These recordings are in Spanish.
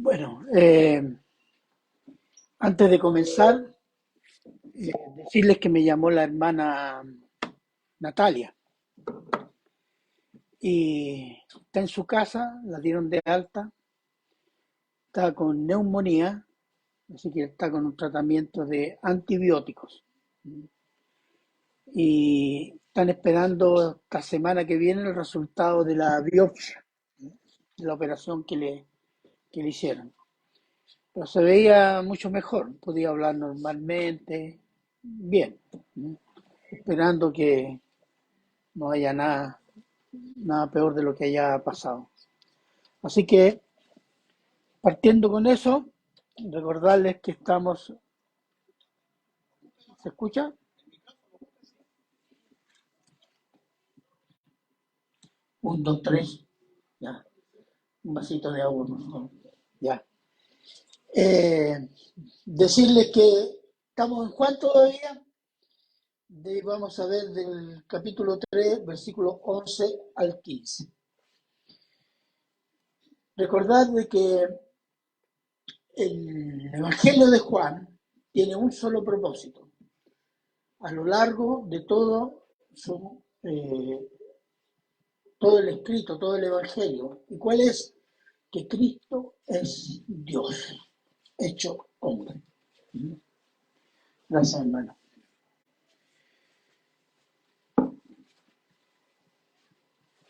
Bueno, antes de comenzar, decirles que me llamó la hermana Natalia y está en su casa, la dieron de alta, está con neumonía, así que está con un tratamiento de antibióticos y están esperando esta semana que viene el resultado de la biopsia, de la operación que le hicieron. Pero se veía mucho mejor, podía hablar normalmente, bien, esperando que no haya nada peor de lo que haya pasado. Así que, partiendo con eso, recordarles que estamos, ¿se escucha? Un, dos, tres, ya, un vasito de agua, por favor. Ya. Eh, Decirles que estamos en Juan todavía, vamos a ver del capítulo 3 versículo 11 al 15. Recordad de que el Evangelio de Juan tiene un solo propósito. A lo largo de todo el escrito, todo el Evangelio. ¿Y cuál es? Que Cristo es Dios, hecho hombre. Gracias, hermano.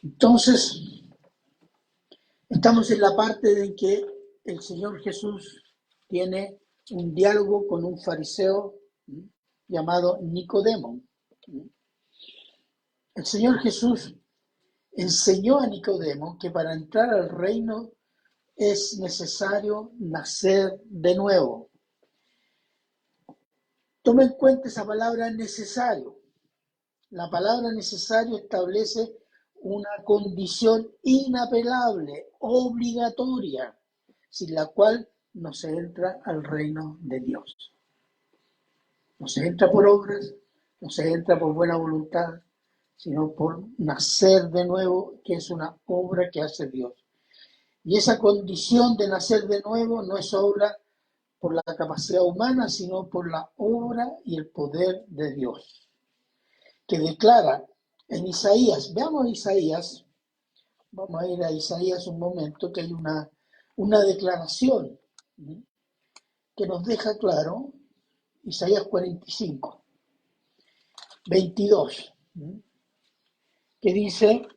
Entonces, estamos en la parte en que el Señor Jesús tiene un diálogo con un fariseo llamado Nicodemo. El Señor Jesús enseñó a Nicodemo que para entrar al reino es necesario nacer de nuevo. Toma en cuenta esa palabra necesario. La palabra necesario establece una condición inapelable, obligatoria, sin la cual no se entra al reino de Dios. No se entra por obras, no se entra por buena voluntad, sino por nacer de nuevo, que es una obra que hace Dios. Y esa condición de nacer de nuevo no es obra por la capacidad humana, sino por la obra y el poder de Dios, que declara en Isaías, veamos Isaías, vamos a ir a Isaías un momento, que hay una declaración que nos deja claro, Isaías 45, 22, que dice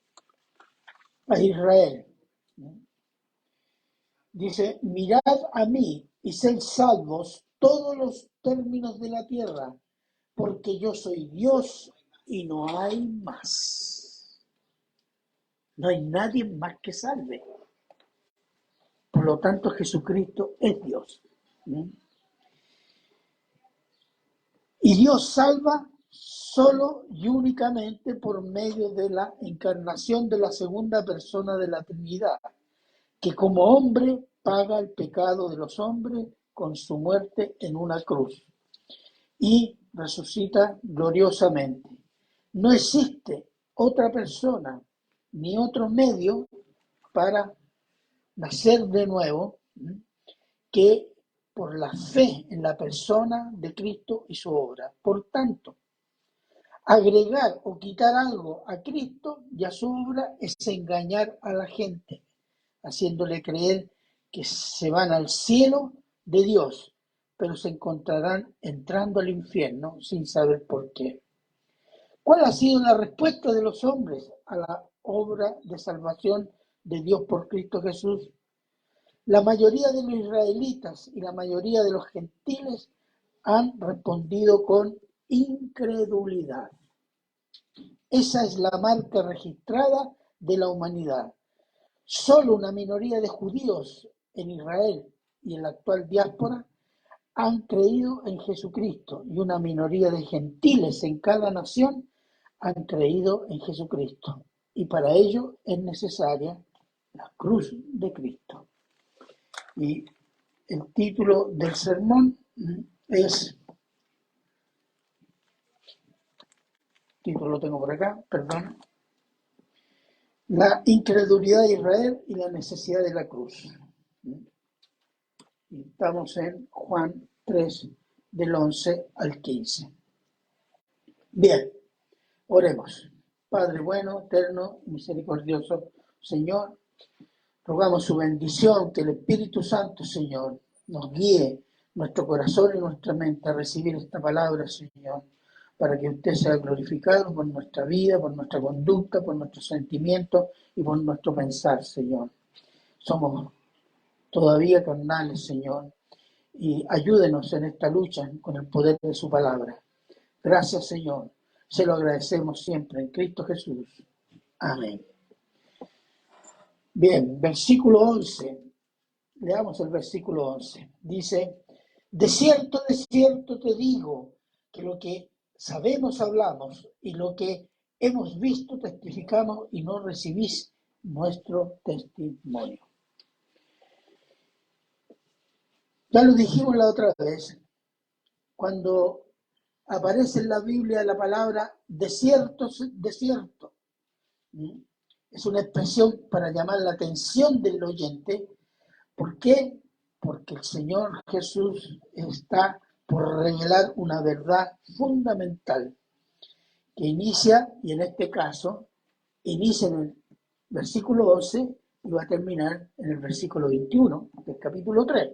a Israel, dice, mirad a mí y sed salvos todos los términos de la tierra, porque yo soy Dios y no hay más. No hay nadie más que salve. Por lo tanto, Jesucristo es Dios. Y Dios salva solo y únicamente por medio de la encarnación de la segunda persona de la Trinidad, que como hombre paga el pecado de los hombres con su muerte en una cruz y resucita gloriosamente. No existe otra persona ni otro medio para nacer de nuevo que por la fe en la persona de Cristo y su obra. Por tanto, agregar o quitar algo a Cristo y a su obra es engañar a la gente, haciéndole creer que se van al cielo de Dios, pero se encontrarán entrando al infierno sin saber por qué. ¿Cuál ha sido la respuesta de los hombres a la obra de salvación de Dios por Cristo Jesús? La mayoría de los israelitas y la mayoría de los gentiles han respondido con incredulidad. Esa es la marca registrada de la humanidad. Solo una minoría de judíos en Israel y en la actual diáspora han creído en Jesucristo y una minoría de gentiles en cada nación han creído en Jesucristo. Y para ello es necesaria la cruz de Cristo. Y el título del sermón es, el título lo tengo por acá, perdón, la incredulidad de Israel y la necesidad de la cruz. Y estamos en Juan 3, del 11 al 15. Bien, oremos. Padre bueno, eterno, misericordioso, Señor, rogamos su bendición, que el Espíritu Santo, Señor, nos guíe nuestro corazón y nuestra mente a recibir esta palabra, Señor, para que usted sea glorificado por nuestra vida, por nuestra conducta, por nuestros sentimientos y por nuestro pensar, Señor. Somos todavía carnales, Señor, y ayúdenos en esta lucha con el poder de su palabra. Gracias, Señor. Se lo agradecemos siempre en Cristo Jesús. Amén. Bien, versículo 11. Leamos el versículo 11. Dice, de cierto te digo, que lo que sabemos hablamos y lo que hemos visto testificamos y no recibís nuestro testimonio. Ya lo dijimos la otra vez, cuando aparece en la Biblia la palabra desierto. Es una expresión para llamar la atención del oyente. ¿Por qué? Porque el Señor Jesús está por revelar una verdad fundamental que inicia, y en este caso, inicia en el versículo 11 y va a terminar en el versículo 21 del capítulo 3.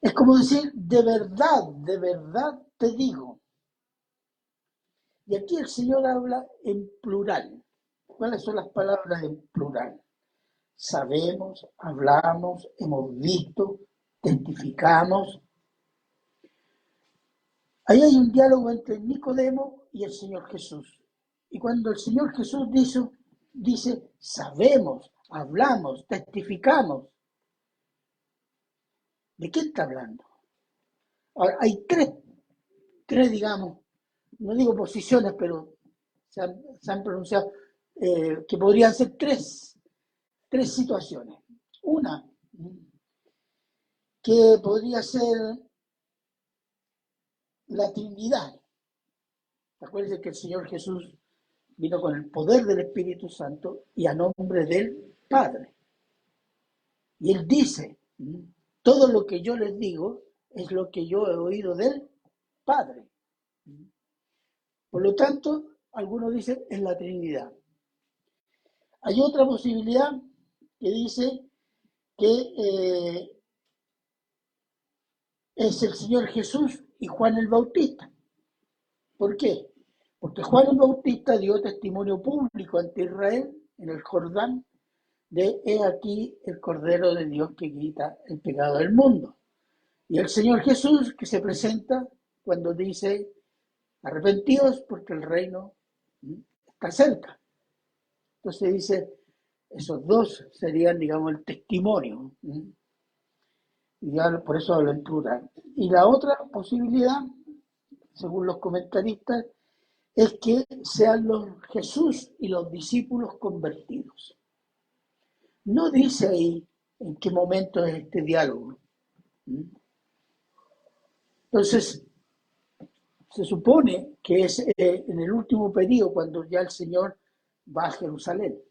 Es como decir, de verdad te digo. Y aquí el Señor habla en plural. ¿Cuáles son las palabras en plural? Sabemos, hablamos, hemos visto, testificamos. Ahí hay un diálogo entre Nicodemo y el Señor Jesús. Y cuando el Señor Jesús dice sabemos, hablamos, testificamos, ¿de qué está hablando? Ahora, hay tres, digamos, no digo posiciones, pero se han pronunciado, que podrían ser tres situaciones. Una, que podría ser la Trinidad. Acuérdense que el Señor Jesús vino con el poder del Espíritu Santo y a nombre del Padre. Y Él dice, todo lo que yo les digo es lo que yo he oído del Padre. Por lo tanto, algunos dicen es la Trinidad. Hay otra posibilidad que dice que es el Señor Jesús y Juan el Bautista. ¿Por qué? Porque Juan el Bautista dio testimonio público ante Israel en el Jordán de he aquí el Cordero de Dios que quita el pecado del mundo. Y el Señor Jesús que se presenta cuando dice arrepentidos porque el reino está cerca. Entonces dice, esos dos serían, digamos, el testimonio. Y ya por eso hablo en plural. Y la otra posibilidad, según los comentaristas, es que sean los Jesús y los discípulos convertidos. No dice ahí en qué momento es este diálogo. Entonces, se supone que es en el último periodo, cuando ya el Señor va a Jerusalén.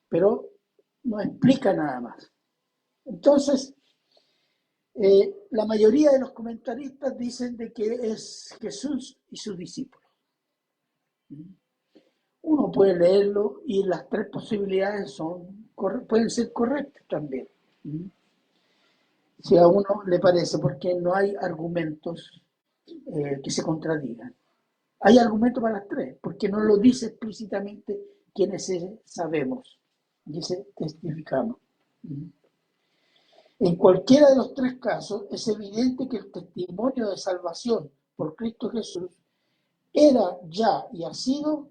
Pero no explica nada más. Entonces, la mayoría de los comentaristas dicen de que es Jesús y sus discípulos. Uno puede leerlo y las tres posibilidades pueden ser correctas también. Si a uno le parece, porque no hay argumentos que se contradigan. Hay argumentos para las tres, porque no lo dice explícitamente quienes sabemos, dice testificamos. En cualquiera de los tres casos es evidente que el testimonio de salvación por Cristo Jesús era ya y ha sido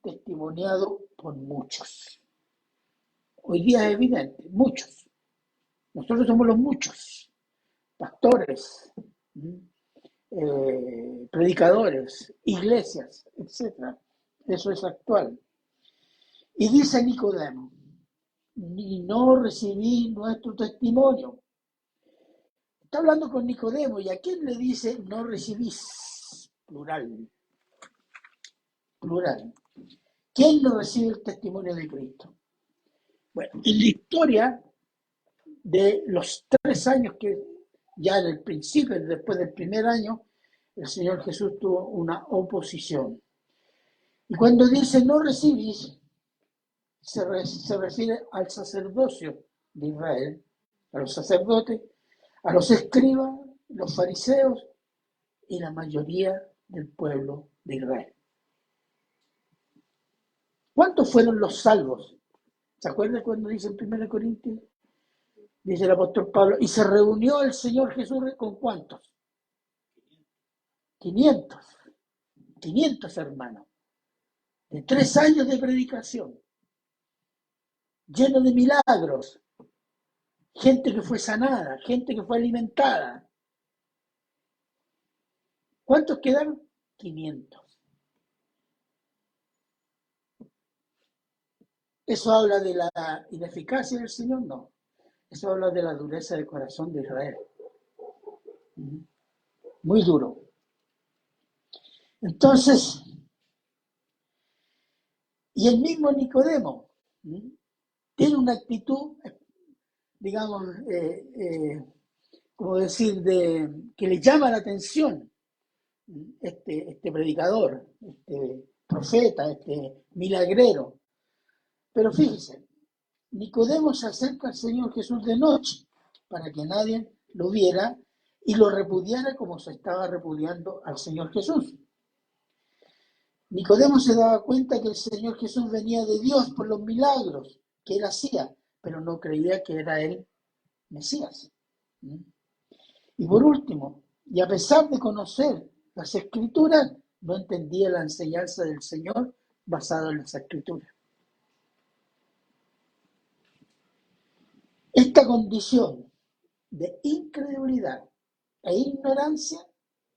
testimoniado por muchos. Hoy día es evidente, muchos. Nosotros somos los muchos, pastores, predicadores, iglesias, etc. Eso es actual. Y dice Nicodemo, y no recibí nuestro testimonio. Está hablando con Nicodemo, y a quién le dice no recibís, plural. ¿Quién no recibe el testimonio de Cristo? Bueno, en la historia de los 3 años que ya en el principio, después del primer año, el Señor Jesús tuvo una oposición. Y cuando dice no recibís, se refiere al sacerdocio de Israel, a los sacerdotes, a los escribas, los fariseos y la mayoría del pueblo de Israel. ¿Cuántos fueron los salvos? ¿Se acuerdan cuando dice en 1 Corintios? Dice el apóstol Pablo, y se reunió el Señor Jesús con ¿cuántos? 500. 500 hermanos, de 3 años de predicación, lleno de milagros, gente que fue sanada, gente que fue alimentada. ¿Cuántos quedaron? 500. ¿Eso habla de la ineficacia del Señor? No. Eso habla de la dureza del corazón de Israel. Muy duro. Entonces, y el mismo Nicodemo tiene una actitud, digamos, como decir, que le llama la atención este predicador, este profeta, este milagrero. Pero fíjense, Nicodemo se acerca al Señor Jesús de noche para que nadie lo viera y lo repudiara como se estaba repudiando al Señor Jesús. Nicodemo se daba cuenta que el Señor Jesús venía de Dios por los milagros que él hacía, pero no creía que era él Mesías. Y por último, y a pesar de conocer las Escrituras, no entendía la enseñanza del Señor basada en las Escrituras. Esta condición de incredulidad e ignorancia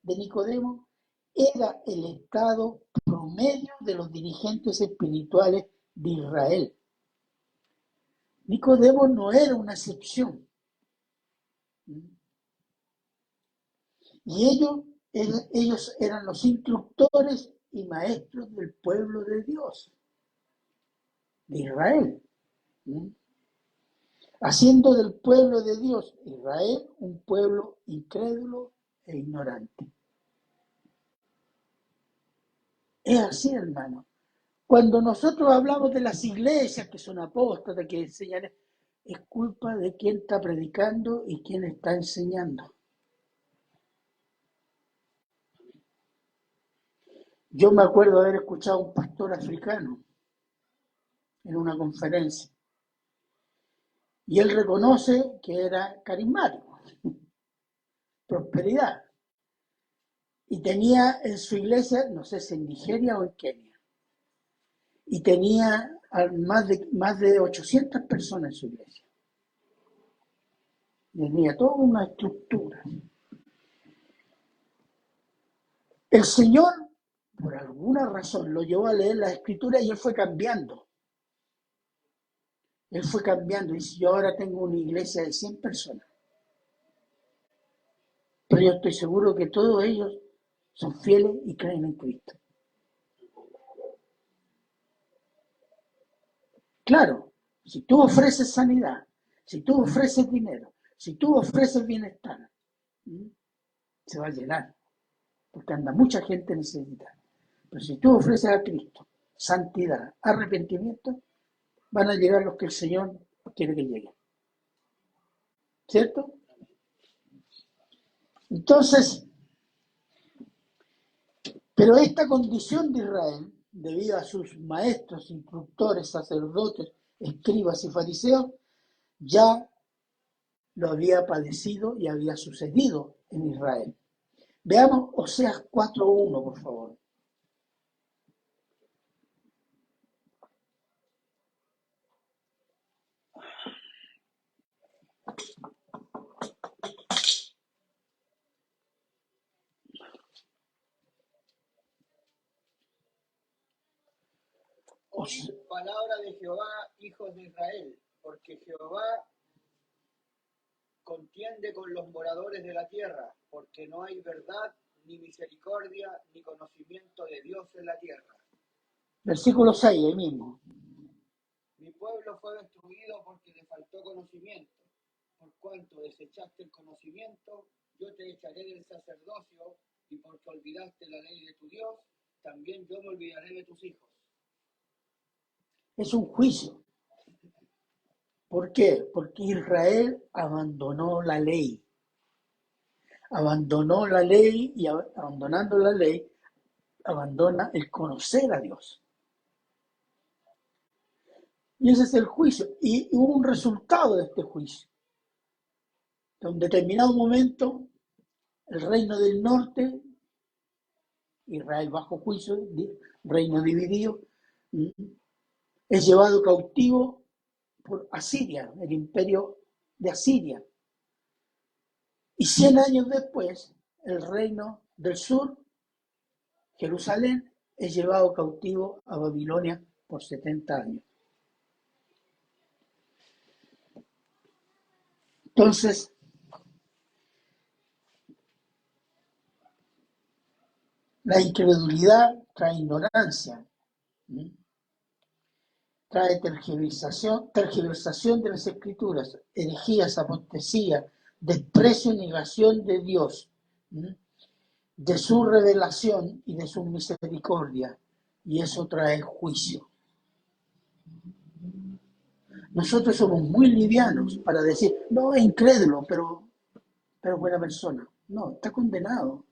de Nicodemo era el estado promedio de los dirigentes espirituales de Israel. Nicodemo no era una excepción. Y ellos eran los instructores y maestros del pueblo de Dios, de Israel. Haciendo del pueblo de Dios, Israel, un pueblo incrédulo e ignorante. Es así, hermano. Cuando nosotros hablamos de las iglesias que son apóstatas, que enseñan, es culpa de quien está predicando y quien está enseñando. Yo me acuerdo haber escuchado a un pastor africano en una conferencia y él reconoce que era carismático, prosperidad, y tenía en su iglesia, no sé si en Nigeria o en Kenia, y tenía más de 800 personas en su iglesia. Tenía toda una estructura. El Señor, por alguna razón, lo llevó a leer la Escritura y él fue cambiando. Él fue cambiando y dice, yo ahora tengo una iglesia de 100 personas. Pero yo estoy seguro que todos ellos son fieles y creen en Cristo. Claro, si tú ofreces sanidad, si tú ofreces dinero, si tú ofreces bienestar, se va a llenar, porque anda mucha gente necesitada. Pero si tú ofreces a Cristo santidad, arrepentimiento, van a llegar los que el Señor quiere que lleguen. ¿Cierto? Entonces, pero esta condición de Israel, debido a sus maestros, instructores, sacerdotes, escribas y fariseos, ya lo había padecido y había sucedido en Israel. Veamos Oseas 4:1, por favor. Palabra de Jehová, hijos de Israel, porque Jehová contiende con los moradores de la tierra, porque no hay verdad, ni misericordia, ni conocimiento de Dios en la tierra. Versículo 6, ahí mismo. Mi pueblo fue destruido porque le faltó conocimiento. por cuanto desechaste el conocimiento, yo te echaré del sacerdocio, y porque olvidaste la ley de tu Dios, también yo me olvidaré de tus hijos. Es un juicio. ¿Por qué? Porque Israel abandonó la ley. Abandonó la ley y abandonando la ley, abandona el conocer a Dios. Y ese es el juicio. Y hubo un resultado de este juicio. En un determinado momento, el reino del norte, Israel bajo juicio, reino dividido, es llevado cautivo por Asiria, el imperio de Asiria. Y 100 años después, el reino del sur, Jerusalén, es llevado cautivo a Babilonia por 70 años. Entonces, la incredulidad trae ignorancia, trae tergiversación de las escrituras, herejías, apostasía, desprecio y negación de Dios, de su revelación y de su misericordia, y eso trae juicio. Nosotros somos muy livianos para decir, no, es incrédulo, pero buena persona. No, está condenado.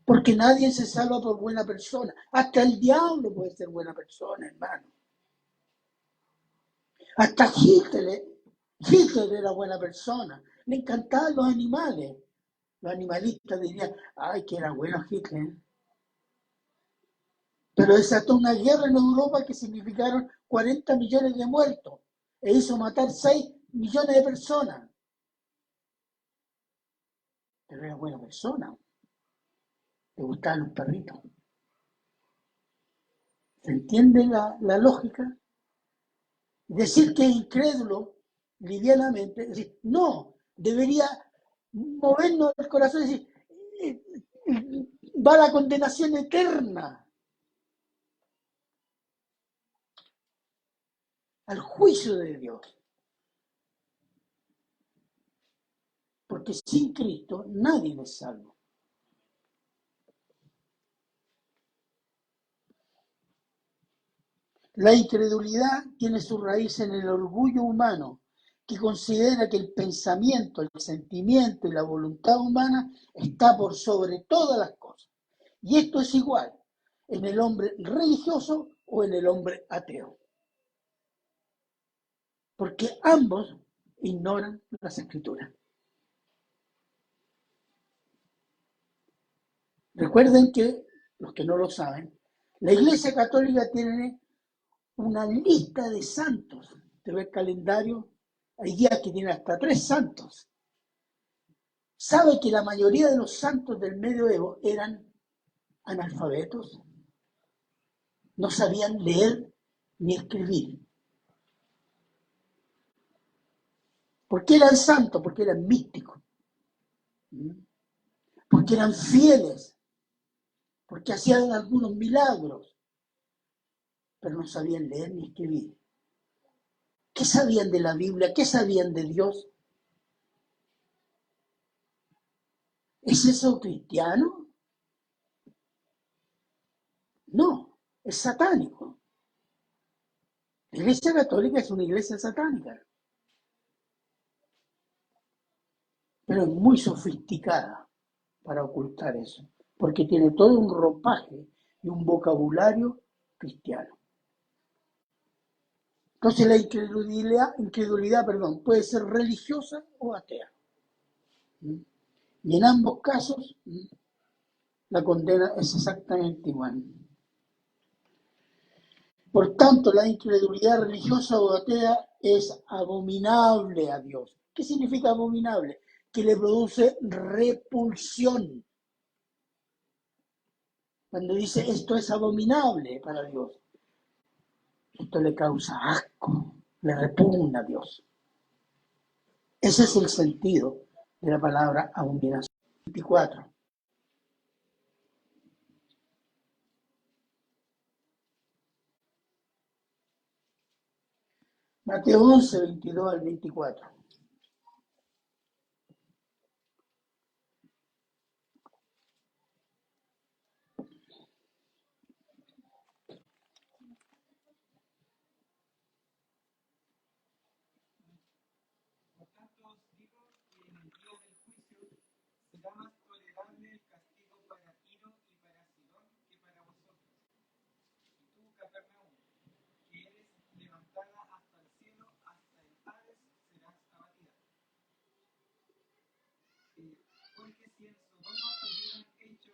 Porque nadie se salva por buena persona. Hasta el diablo puede ser buena persona, hermano. Hasta Hitler era buena persona. Le encantaban los animales. Los animalistas dirían, ay, que era bueno Hitler. Pero desató una guerra en Europa que significaron 40 millones de muertos. E hizo matar 6 millones de personas. Pero era buena persona. Le gustaban los perritos. ¿Se entiende la lógica? Decir que es incrédulo livianamente, decir, no, debería movernos el corazón y decir, va a la condenación eterna, al juicio de Dios. Porque sin Cristo nadie es salvo. La incredulidad tiene su raíz en el orgullo humano, que considera que el pensamiento, el sentimiento y la voluntad humana está por sobre todas las cosas. Y esto es igual en el hombre religioso o en el hombre ateo. Porque ambos ignoran las escrituras. Recuerden que, los que no lo saben, la Iglesia Católica tiene una lista de santos. Te ve el calendario, hay días que tienen hasta 3 santos. ¿Sabe que la mayoría de los santos del medioevo eran analfabetos? No sabían leer ni escribir. ¿Por qué eran santos? Porque eran místicos. Porque eran fieles. Porque hacían algunos milagros. Pero no sabían leer ni escribir. ¿Qué sabían de la Biblia? ¿Qué sabían de Dios? ¿Es eso cristiano? No, es satánico. La Iglesia Católica es una iglesia satánica, pero es muy sofisticada para ocultar eso, porque tiene todo un ropaje y un vocabulario cristiano. Entonces la incredulidad, puede ser religiosa o atea. Y en ambos casos la condena es exactamente igual. Por tanto, la incredulidad religiosa o atea es abominable a Dios. ¿Qué significa abominable? Que le produce repulsión. Cuando dice esto es abominable para Dios, esto le causa asco, le repugna a Dios. Ese es el sentido de la palabra abominación. 24. Mateo 11, 22 al 24. Por tanto os digo que en el día del juicio será más tolerable el castigo para Tiro y para Sidón que para vosotros. Y tú, Capernaum, que eres levantada hasta el cielo, hasta el Hades serás abatida. Porque si en Sodoma hubieran hecho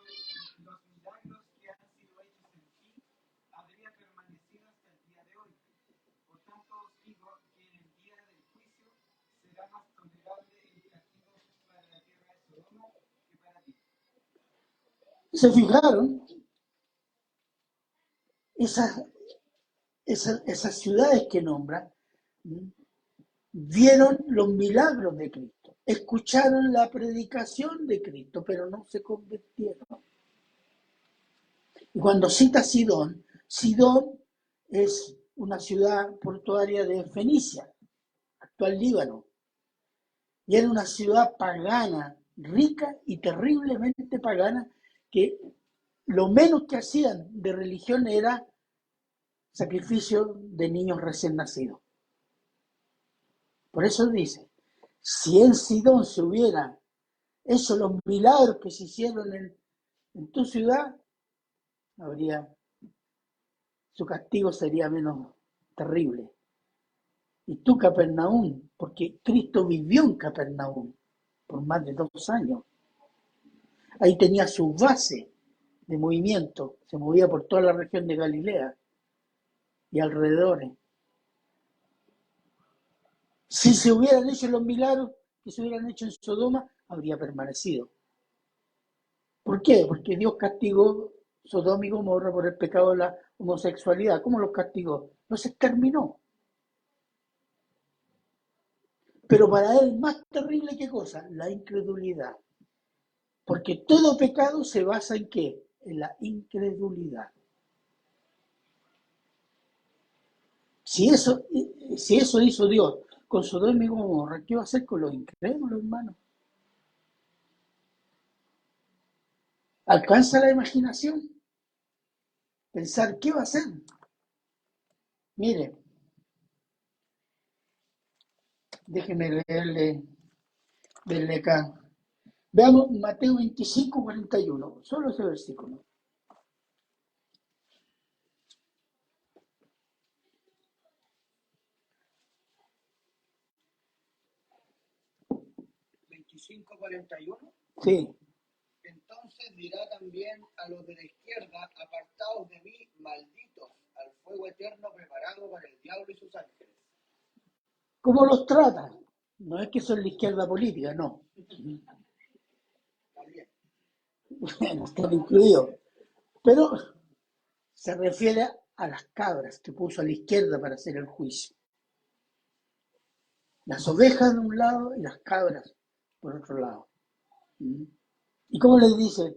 los milagros que han sido hechos en ti, habría permanecido hasta el día de hoy. Por tanto os digo que en el día del juicio será más tolerable el castigo para la tierra de Sodoma que para ti. ¿Se fijaron? Esas ciudades que nombran vieron los milagros de Cristo, escucharon la predicación de Cristo, pero no se convirtieron. Y cuando cita Sidón, Sidón es una ciudad portuaria de Fenicia, actual Líbano, y era una ciudad pagana, rica y terriblemente pagana, que lo menos que hacían de religión era sacrificio de niños recién nacidos. Por eso dice, si en Sidón se hubiera hecho los milagros que se hicieron en tu ciudad, su castigo sería menos terrible. Y tú, Capernaum, porque Cristo vivió en Capernaum por más de 2 años. Ahí tenía su base de movimiento, se movía por toda la región de Galilea y alrededores. Si se hubieran hecho los milagros que se hubieran hecho en Sodoma, habría permanecido. ¿Por qué? Porque Dios castigó Sodoma y Gomorra por el pecado de la homosexualidad. ¿Cómo los castigó? Los exterminó. Pero para él más terrible que cosa, la incredulidad. Porque todo pecado se basa en ¿qué? En la incredulidad. Si eso hizo Dios con Sodoma y Gomorra, ¿qué va a hacer con los incrédulos, hermano? ¿Alcanza la imaginación? Pensar, ¿qué va a hacer? Mire, déjeme leerle acá. Veamos Mateo 25, 41, solo ese versículo. ¿25:41? Sí. Entonces dirá también a los de la izquierda, apartaos de mí, malditos, al fuego eterno preparado para el diablo y sus ángeles. ¿Cómo los trata? No es que son la izquierda política, no. También. Bueno, están incluidos. Pero se refiere a las cabras que puso a la izquierda para hacer el juicio. Las ovejas de un lado y las cabras por otro lado. ¿Y cómo les dice?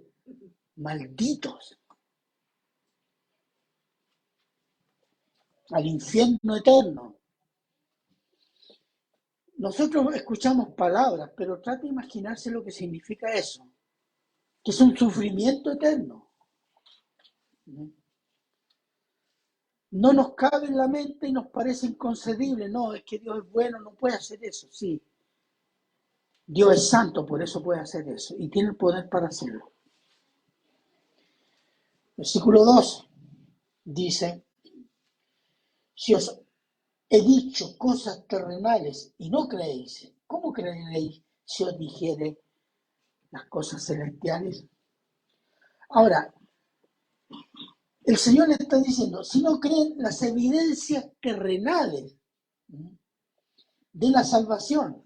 Malditos. Al infierno eterno. Nosotros escuchamos palabras, pero trata de imaginarse lo que significa eso. Que es un sufrimiento eterno. No nos cabe en la mente y nos parece inconcebible. No, es que Dios es bueno, no puede hacer eso. Sí, Dios es santo, por eso puede hacer eso. Y tiene el poder para hacerlo. Versículo 2 dice, si os he dicho cosas terrenales y no creéis, ¿cómo creeréis si os dijere las cosas celestiales? Ahora, el Señor le está diciendo, si no creen las evidencias terrenales de la salvación,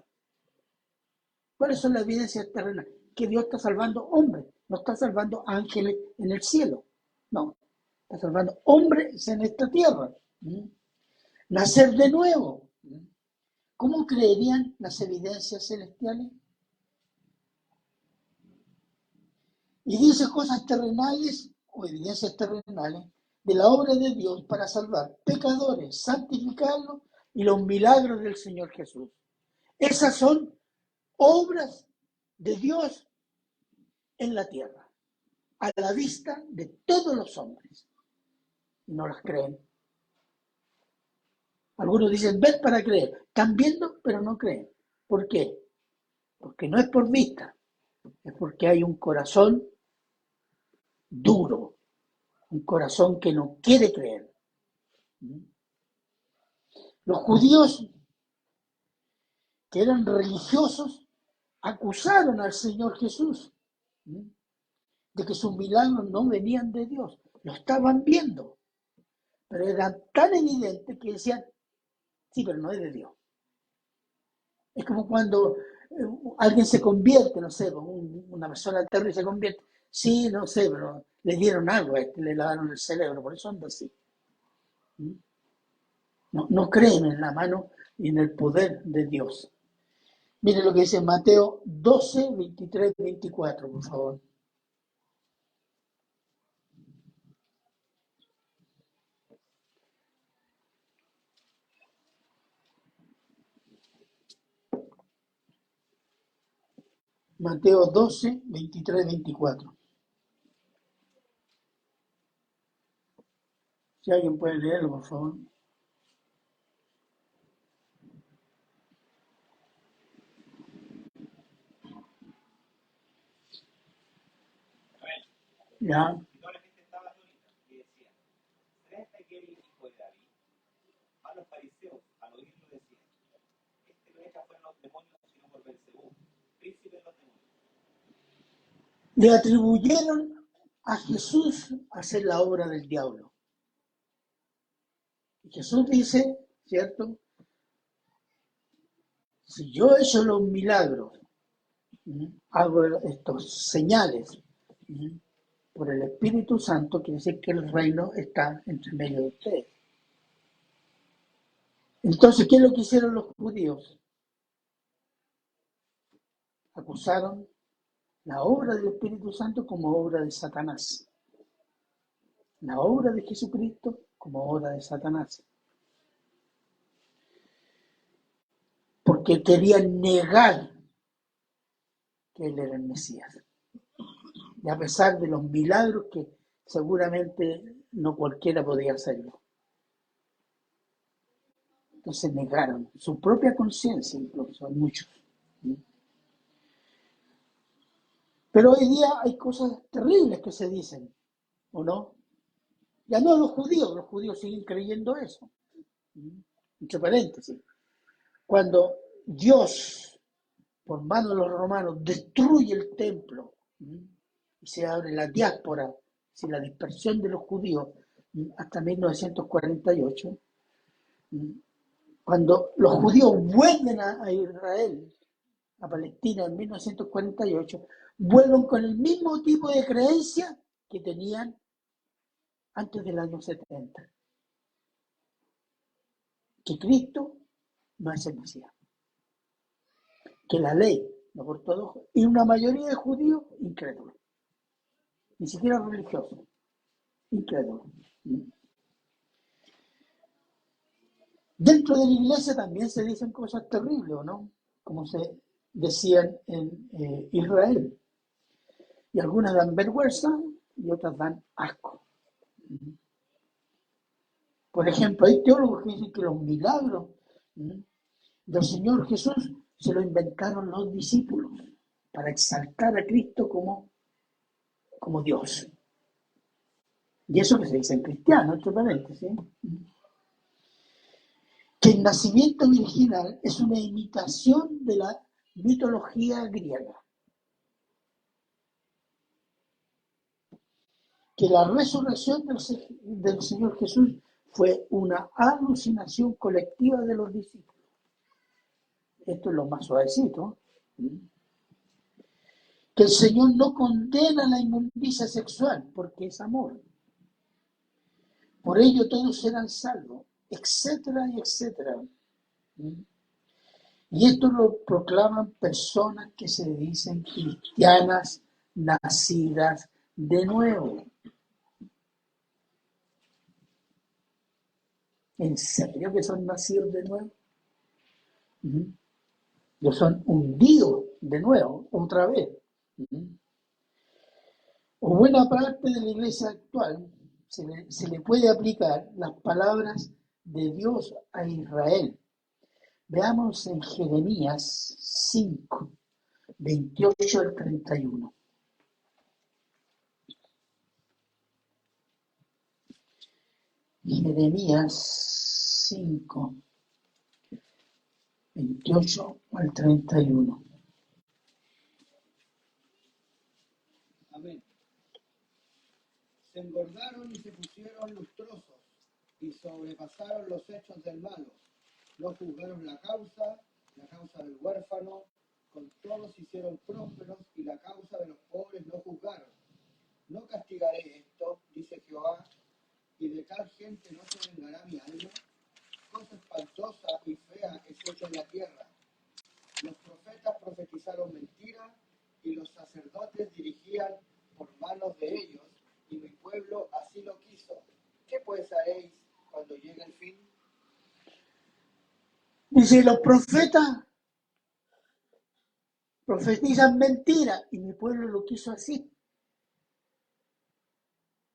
¿cuáles son las evidencias terrenales? Que Dios está salvando hombres, no está salvando ángeles en el cielo, no, está salvando hombres en esta tierra. Nacer de nuevo. ¿Cómo creerían las evidencias celestiales? Y dice cosas terrenales o evidencias terrenales de la obra de Dios para salvar pecadores, santificarlos y los milagros del Señor Jesús. Esas son obras de Dios en la tierra, a la vista de todos los hombres. Y no las creen. Algunos dicen, ver para creer. Están viendo, pero no creen. ¿Por qué? Porque no es por vista, es porque hay un corazón duro, un corazón que no quiere creer. Los judíos, que eran religiosos, acusaron al Señor Jesús de que sus milagros no venían de Dios. Lo estaban viendo, pero era tan evidente que decían, sí, pero no es de Dios. Es como cuando alguien se convierte, no sé, una persona alterna se convierte. Sí, no sé, pero le dieron algo a este, le lavaron el cerebro, por eso anda así. No creen en la mano y en el poder de Dios. Mire lo que dice Mateo 12, 23, 24, por favor. Mateo 12, 23, 24. Si alguien puede leerlo, por favor. Ya. Y toda la gente estaba atónita y decía, ¿será este aquel hijo de David? A los fariseos, al oírlo, decían, este no echa fuera los demonios, sino por Belcebú, príncipe de los demonios. Le atribuyeron a Jesús hacer la obra del diablo. Y Jesús dice, ¿cierto? Si yo he hecho los milagros, hago estos señales por el Espíritu Santo, quiere decir que el reino está entre medio de ustedes. Entonces, ¿qué es lo que hicieron los judíos? Acusaron la obra del Espíritu Santo como obra de Satanás. La obra de Jesucristo como obra de Satanás. Porque querían negar que él era el Mesías. Y a pesar de los milagros que seguramente no cualquiera podía hacerlo. Entonces negaron su propia conciencia, incluso muchos. Pero hoy día hay cosas terribles que se dicen, ¿o no? Ya no los judíos siguen creyendo eso. Entre paréntesis. Cuando Dios, por mano de los romanos, destruye el templo y se abre la diáspora, la dispersión de los judíos hasta 1948, cuando los judíos vuelven a Israel, a Palestina en 1948, vuelven con el mismo tipo de creencia que tenían antes del año 70. Que Cristo no es el Mesías. Que la ley, los ortodoxos, y una mayoría de judíos incrédulos. Ni siquiera religiosos. Incrédulos. Dentro de la iglesia también se dicen cosas terribles, ¿no? Como se decían en Israel. Y algunas dan vergüenza y otras dan asco. Por ejemplo, hay teólogos que dicen que los milagros del Señor Jesús se lo inventaron los discípulos para exaltar a Cristo como Dios. Y eso que se dice en cristiano, entre paréntesis. Que el nacimiento virginal es una imitación de la mitología griega. Que la resurrección del Señor Jesús fue una alucinación colectiva de los discípulos. Esto es lo más suavecito. Que el Señor no condena la inmundicia sexual porque es amor. Por ello todos serán salvos, etcétera y etcétera. Y esto lo proclaman personas que se dicen cristianas nacidas de nuevo. ¿En serio que son nacidos de nuevo? Ujú. Ellos son hundidos de nuevo, otra vez. Ujú. O buena parte de la iglesia actual se le puede aplicar las palabras de Dios a Israel. Veamos en Jeremías 5, 28 al 31. Jeremías 5, 28 al 31. Amén. Se engordaron y se pusieron lustrosos y sobrepasaron los hechos del malo. No juzgaron la causa del huérfano, con todos hicieron prósperos y la causa de los pobres no juzgaron. No castigaré esto, dice Jehová, y de tal gente no se vengará mi alma. Cosa espantosa y fea es hecha en la tierra. Los profetas profetizaron mentiras y los sacerdotes dirigían por manos de ellos, y mi pueblo así lo quiso. ¿Qué pues haréis cuando llegue el fin? Dice, los profetas profetizan mentiras y mi pueblo lo quiso así.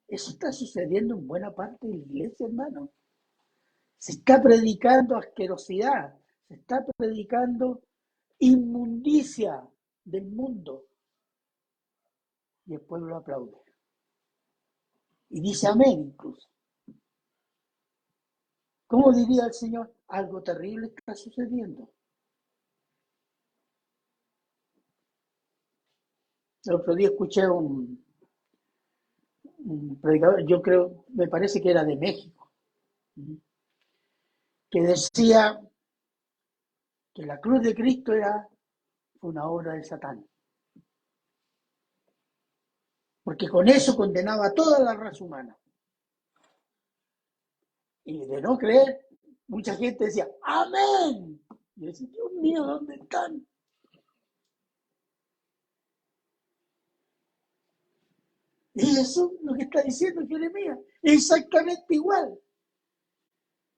Eso está sucediendo en buena parte de la iglesia, hermano. Se está predicando asquerosidad, se está predicando inmundicia del mundo y el pueblo aplaude. Y dice amén incluso. ¿Cómo diría el Señor? Algo terrible está sucediendo. El otro día escuché un predicador, yo creo, me parece que era de México, que decía que la cruz de Cristo era una obra de Satán. Porque con eso condenaba a toda la raza humana. Y de no creer, mucha gente decía, amén. Y yo decía, Dios mío, ¿dónde están? Y eso es lo que está diciendo Jeremías, exactamente igual.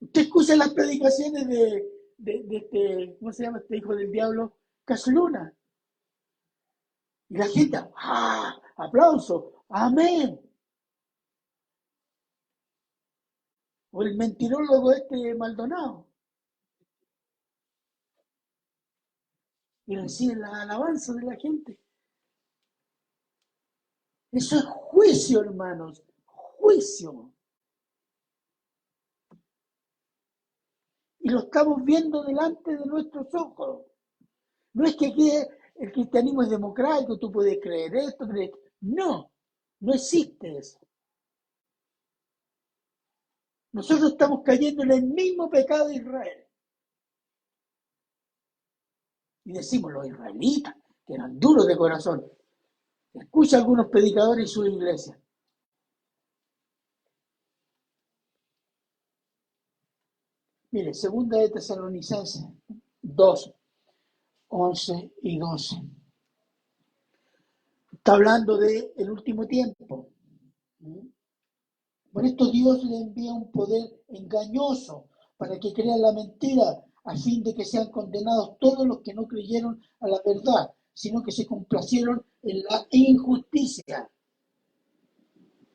Usted escucha las predicaciones de este, ¿cómo se llama este hijo del diablo? Casluna. Y la gente, ¡ah! Aplauso, amén. O el mentirólogo este Maldonado. Y recibe la alabanza de la gente. Eso es juicio, hermanos, juicio. Y lo estamos viendo delante de nuestros ojos. No es que aquí el cristianismo es democrático, tú puedes creer esto, creer... No, no existe eso. Nosotros estamos cayendo en el mismo pecado de Israel. Y decimos los israelitas, que eran duros de corazón. Escucha a algunos predicadores y sus iglesias. Mire, segunda de Tesalonicenses 2, 11 y 12. Está hablando del último tiempo. Por esto Dios le envía un poder engañoso para que crean la mentira, a fin de que sean condenados todos los que no creyeron a la verdad, sino que se complacieron en la injusticia.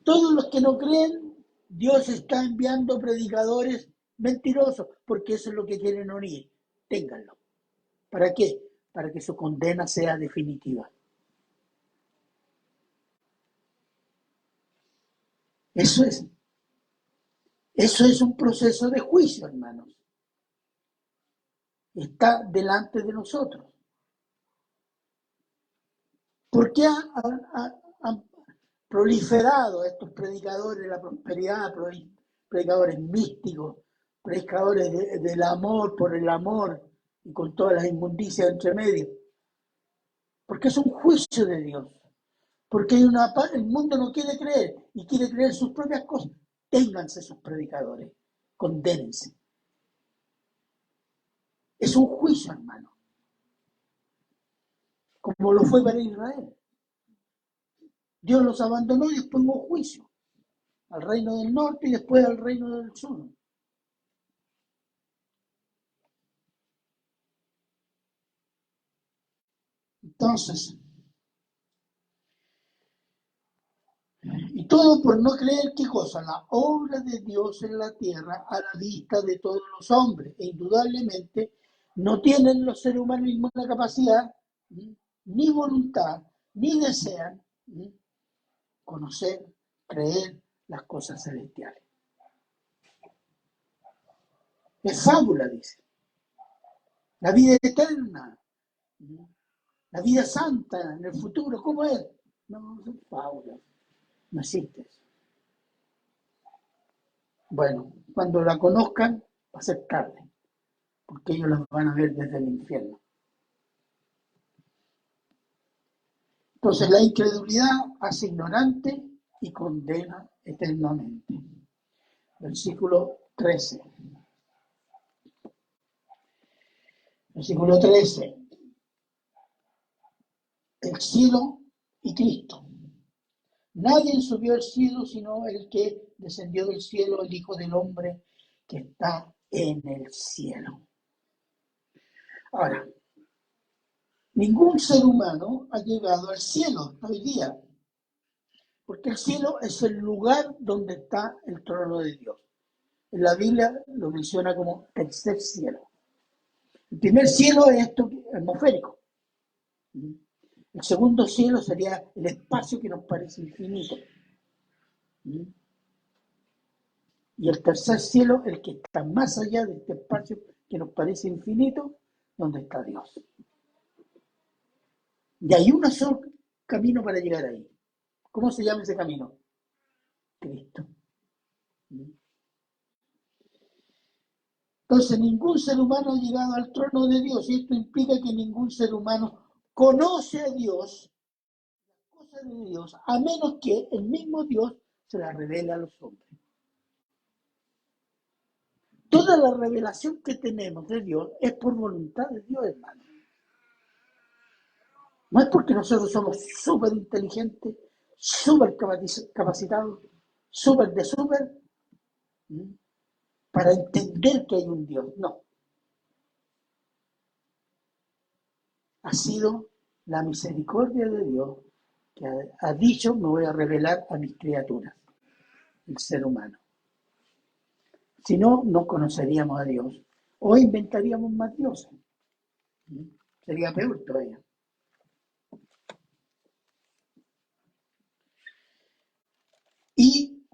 Todos los que no creen, Dios está enviando predicadores mentirosos, porque eso es lo que quieren oír. Ténganlo. ¿Para qué? Para que su condena sea definitiva. Eso es un proceso de juicio, hermanos. Está delante de nosotros. ¿Por qué han proliferado estos predicadores de la prosperidad, predicadores místicos, predicadores del amor por el amor y con todas las inmundicias entre medio? Porque es un juicio de Dios. Porque el mundo no quiere creer y quiere creer sus propias cosas. Ténganse sus predicadores, condénense. Es un juicio, hermano. Como lo fue para Israel. Dios los abandonó y después hubo juicio. Al reino del norte y después al reino del sur. Entonces, y todo por no creer qué cosa, la obra de Dios en la tierra a la vista de todos los hombres. E indudablemente no tienen los seres humanos ninguna capacidad, ni voluntad, ni desean conocer, creer las cosas celestiales. Es fábula, dice. La vida eterna, la vida santa en el futuro, ¿cómo es? No, es fábula. No existe eso. Bueno, cuando la conozcan va a ser tarde, porque ellos la van a ver desde el infierno. Entonces la incredulidad hace ignorante y condena eternamente. Versículo 13. Versículo 13. El cielo y Cristo. Nadie subió al cielo sino el que descendió del cielo, el Hijo del Hombre que está en el cielo. Ahora, ningún ser humano ha llegado al cielo hoy día, porque el cielo es el lugar donde está el trono de Dios. En la Biblia lo menciona como tercer cielo. El primer cielo es esto atmosférico. El segundo cielo sería el espacio que nos parece infinito. Y el tercer cielo, el que está más allá de este espacio que nos parece infinito, donde está Dios. Y hay un solo camino para llegar ahí. ¿Cómo se llama ese camino? Cristo. Entonces, ningún ser humano ha llegado al trono de Dios, y esto implica que ningún ser humano conoce a Dios, las cosas de Dios, a menos que el mismo Dios se las revele a los hombres. Toda la revelación que tenemos de Dios es por voluntad de Dios, hermano. No es porque nosotros somos súper inteligentes, súper capacitados, súper de súper, para entender que hay un Dios. No. Ha sido la misericordia de Dios que ha dicho: me voy a revelar a mis criaturas, el ser humano. Si no, no conoceríamos a Dios o inventaríamos más dioses. Sería peor todavía. Y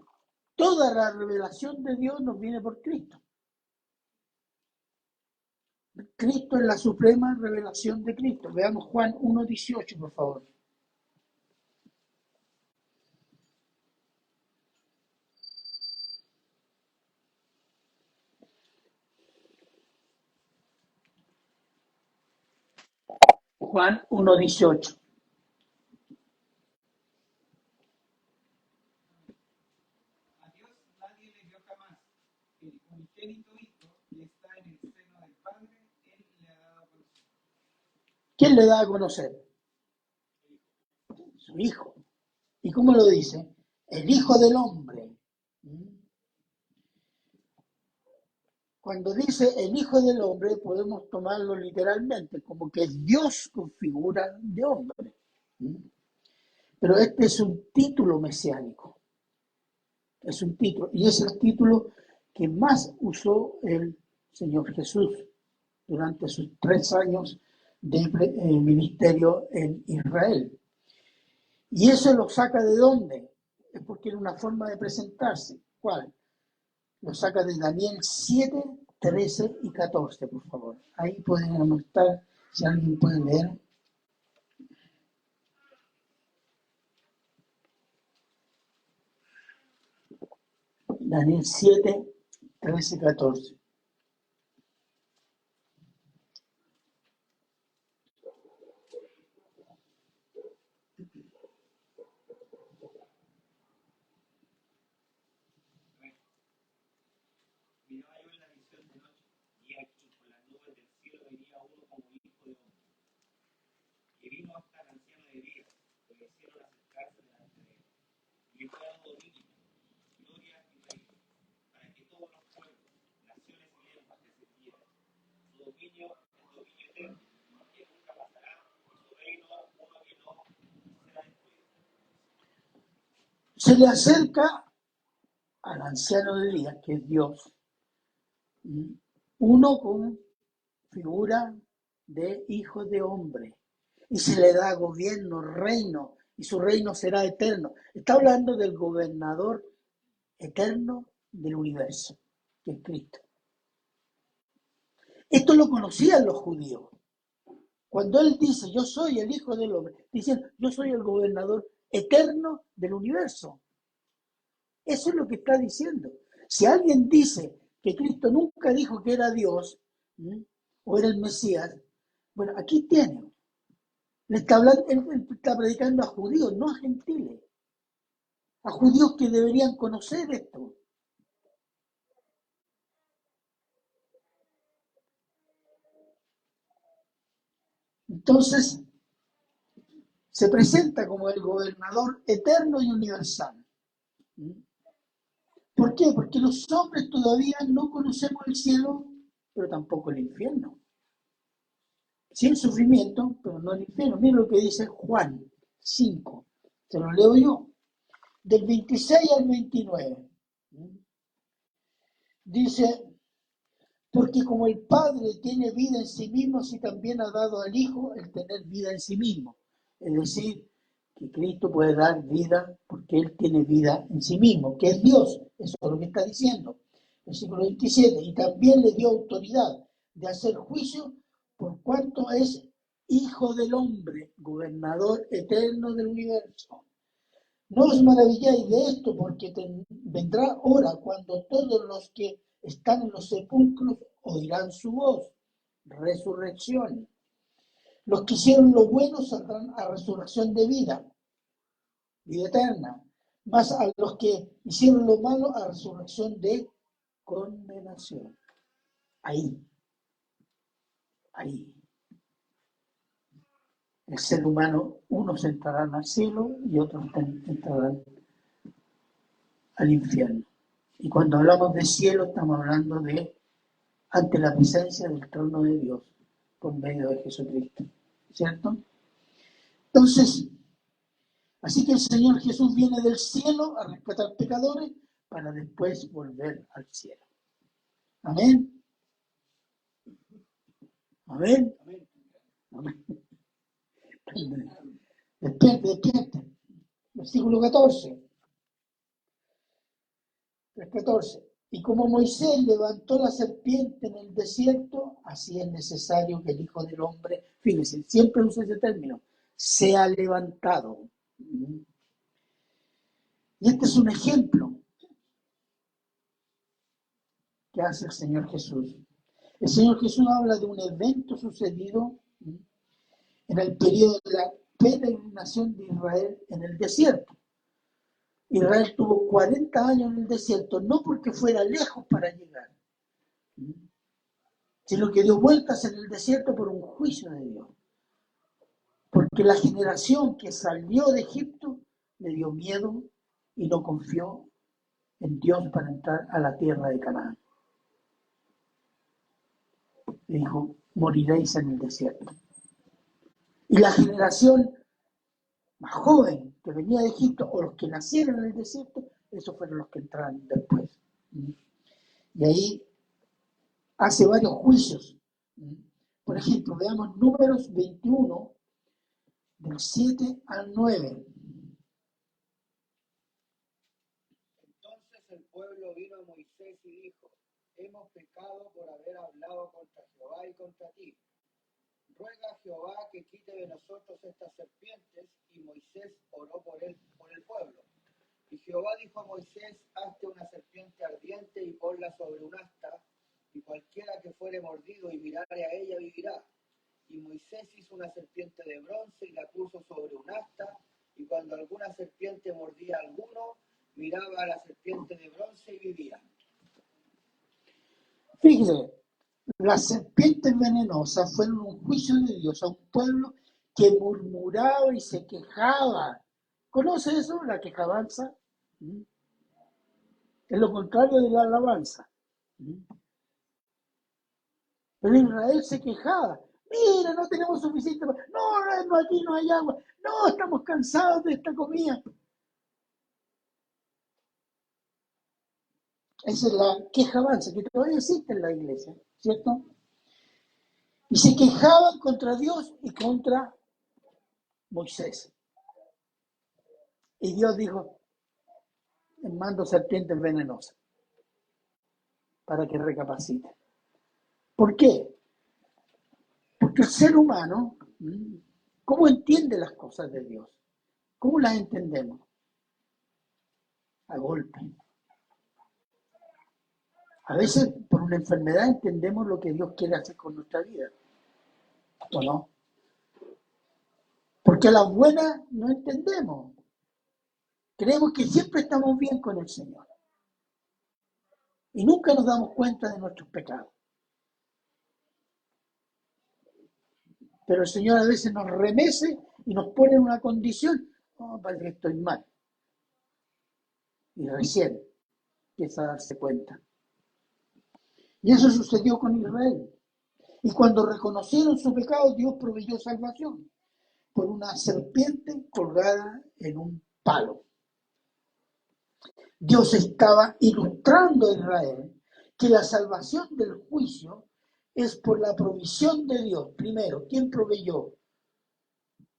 toda la revelación de Dios nos viene por Cristo. Cristo es la suprema revelación de Cristo. Veamos Juan 1:18, por favor. Juan 1:18. A Dios nadie le dio jamás. El unigénito Hijo que está en el seno del Padre, Él le ha dado a conocer. ¿Quién le da a conocer? Su Hijo. ¿Y cómo lo dice? El Hijo del Hombre. Cuando dice el Hijo del Hombre, podemos tomarlo literalmente, como que es Dios con figura de hombre. Pero este es un título mesiánico. Es un título, y es el título que más usó el Señor Jesús durante sus 3 años de ministerio en Israel. ¿Y eso lo saca de dónde? Es porque era una forma de presentarse. ¿Cuál? Lo saca de Daniel 7, 13 y 14, por favor. Ahí pueden anotar, si alguien puede leer. Daniel 7, 13 y 14. Miraba yo en la visión de noche, y aquí con las nubes del cielo venía uno como hijo de hombre, que vino hasta el anciano de días, que le hicieron acercarse delante de él. Y le fue dado dominio, gloria y reino, para que todos los pueblos, naciones y lenguas le sirvieran. Su dominio es dominio eterno, que nunca pasará, y su reino Se le acerca al anciano de días, que es Dios, uno con figura de hijo de hombre, y se le da gobierno, reino, y su reino será eterno. Está hablando del gobernador eterno del universo, que es Cristo. Esto lo conocían los judíos. Cuando él dice, yo soy el hijo del hombre, dicen, yo soy el gobernador eterno del universo. Eso es lo que está diciendo. Si alguien dice que Cristo nunca dijo que era Dios, o era el Mesías, bueno, aquí tiene. Le está hablando, él está predicando a judíos, no a gentiles. A judíos que deberían conocer esto. Entonces, se presenta como el gobernador eterno y universal. ¿Por qué? Porque los hombres todavía no conocemos el cielo, pero tampoco el infierno. Sí el sufrimiento, pero no el infierno. Miren lo que dice Juan 5. Se lo leo yo. Del 26 al 29. Dice, porque como el Padre tiene vida en sí mismo, así también ha dado al Hijo el tener vida en sí mismo. Es decir, que Cristo puede dar vida porque Él tiene vida en sí mismo, que es Dios. Eso es lo que está diciendo. Versículo 27. Y también le dio autoridad de hacer juicio por cuanto es Hijo del Hombre, gobernador eterno del universo. No os maravilláis de esto, porque vendrá hora cuando todos los que están en los sepulcros oirán su voz. Resurrección. Los que hicieron lo bueno saldrán a resurrección de vida eterna. Más a los que hicieron lo malo a resurrección de condenación. Ahí. El ser humano, unos entrarán al cielo y otros entrarán al infierno. Y cuando hablamos de cielo, estamos hablando de ante la presencia del trono de Dios por medio de Jesucristo. ¿Cierto? Entonces, así que el Señor Jesús viene del cielo a rescatar pecadores para después volver al cielo. Amén. Amén. Amén. Despierte. Versículo 14. El 14. Y como Moisés levantó la serpiente en el desierto, así es necesario que el Hijo del Hombre, fíjense, siempre usa ese término, sea levantado. Y este es un ejemplo que hace el Señor Jesús. El Señor Jesús habla de un evento sucedido en el periodo de la peregrinación de Israel en el desierto. Israel tuvo 40 años en el desierto, no porque fuera lejos para llegar, sino que dio vueltas en el desierto por un juicio de Dios. Porque la generación que salió de Egipto le dio miedo y no confió en Dios para entrar a la tierra de Canaán. Le dijo, moriréis en el desierto. Y la generación más joven que venía de Egipto, o los que nacieron en el desierto, esos fueron los que entraron después. Y ahí hace varios juicios. Por ejemplo, veamos Números 21, del 7 al 9. Entonces el pueblo vino a Moisés y dijo, hemos pecado por haber hablado contra Jehová y contra ti. Ruega a Jehová que quite de nosotros estas serpientes, y Moisés oró por el pueblo. Y Jehová dijo a Moisés, hazte una serpiente ardiente y ponla sobre un asta, y cualquiera que fuere mordido y mirare a ella vivirá. Y Moisés hizo una serpiente de bronce y la puso sobre un asta, y cuando alguna serpiente mordía a alguno, miraba a la serpiente de bronce y vivía. Fíjese, las serpientes venenosas fueron un juicio de Dios a un pueblo que murmuraba y se quejaba. ¿Conoce eso? La quejabanza. Es lo contrario de la alabanza. Pero Israel se quejaba. Mira, no tenemos suficiente. No, aquí no hay agua. No, estamos cansados de esta comida. Esa es la quejabanza que todavía existe en la iglesia, ¿cierto? Y se quejaban contra Dios y contra Moisés. Y Dios dijo, mando serpientes venenosas para que recapaciten. ¿Por qué? Porque el ser humano, ¿cómo entiende las cosas de Dios? ¿Cómo las entendemos? A golpe. A veces por una enfermedad entendemos lo que Dios quiere hacer con nuestra vida, ¿o no? Porque a las buenas no entendemos. Creemos que siempre estamos bien con el Señor. Y nunca nos damos cuenta de nuestros pecados. Pero el Señor a veces nos remece y nos pone en una condición, oh, parece que estoy mal. Y recién empieza a darse cuenta. Y eso sucedió con Israel. Y cuando reconocieron su pecado, Dios proveyó salvación por una serpiente colgada en un palo. Dios estaba ilustrando a Israel que la salvación del juicio es por la provisión de Dios. Primero, ¿quién proveyó?